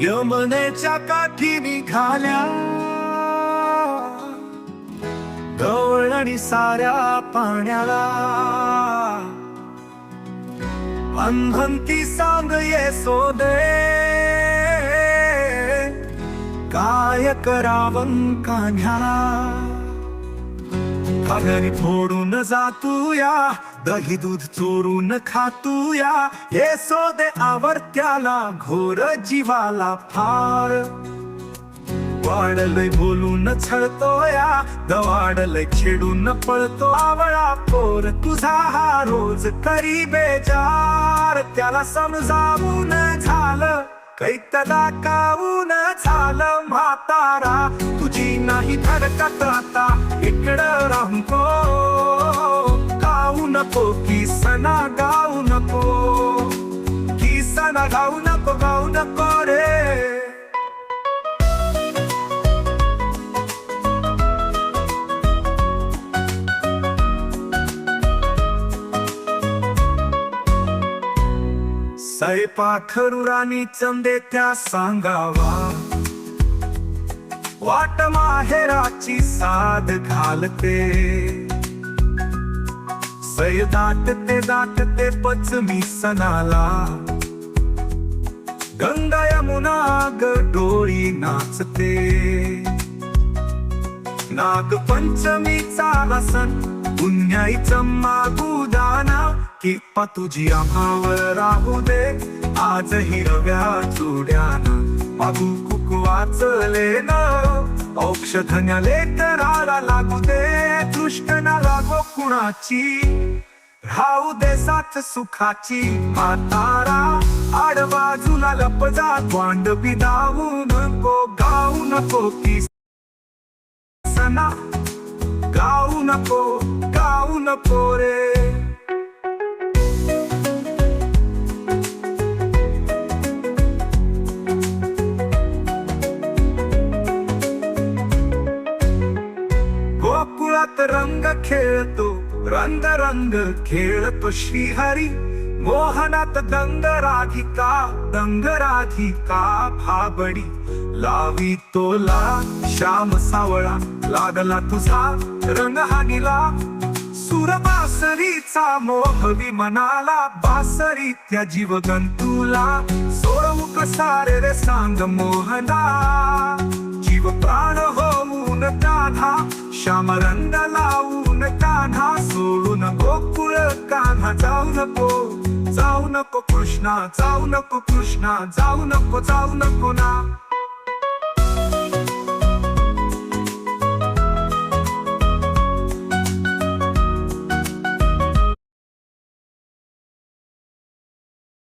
यमुनेच्या काठी निघाल्या गवळणी साऱ्या पाण्याला, अंधंती सांग येसोदे काय करावं कान्ह्याला. घरी फोडून जातूया, दही दूध चोरून खातूया, येसोदे आवरत्याला घोर जीवाला फार. वाढलंय बोलून छळतोया, दवाडलंय खेळून पळतो आवळा पोर तुझा हा रोज करी बेजार. त्याला समजावून झालं कैतदा कावून झालं म्हातारा, तुझी नाही धडकत आता इकडं राहूनको. गाऊ नको किसना गाऊ नको, किसना गाऊ नको, गाऊ नको रे. सैपाखरुरानी चंदे त्या सांगावा, वाट माहेराची साध घालते. सै दाटते पचमी सणाला, गंगा यमुना ग डोळी नाचते. नागपंचमीचा सण पुण्याईचं मागुदाना, किप्पा तुझी आम्हावर राहू दे आज हिरव्या चुड्यानं. मागू कुकू वाचले न औषधन्याले तराला लागू दे, दृष्ट न लागो कुणाची राहू दे साथ सुखाची. म्हातारा आडबाजूला लपजा वांड बिदावू नको, गाऊ नको की सना गाऊ नको, गाऊ नको रे. गोकुळात रंग खेळतो, रंग रंग खेळतो श्रीहरी. मोहनात दंग राधिका भाबडी. लावी तोला श्याम सावळा, लागला तुझा रंग हानीला. सुरबासरीचा मोहवी मनाला, बासरी त्या जीवगंतूला. सोडवू कसारे रे सांग मोहना, जीव प्राण होऊन कान्हा. श्याम रंग लावून कान्हा, सोडून गोकुळ कान्हा. जाऊ नको, जाऊ नको कृष्णा, जाऊ नको कृष्णा, जाऊ नको ना.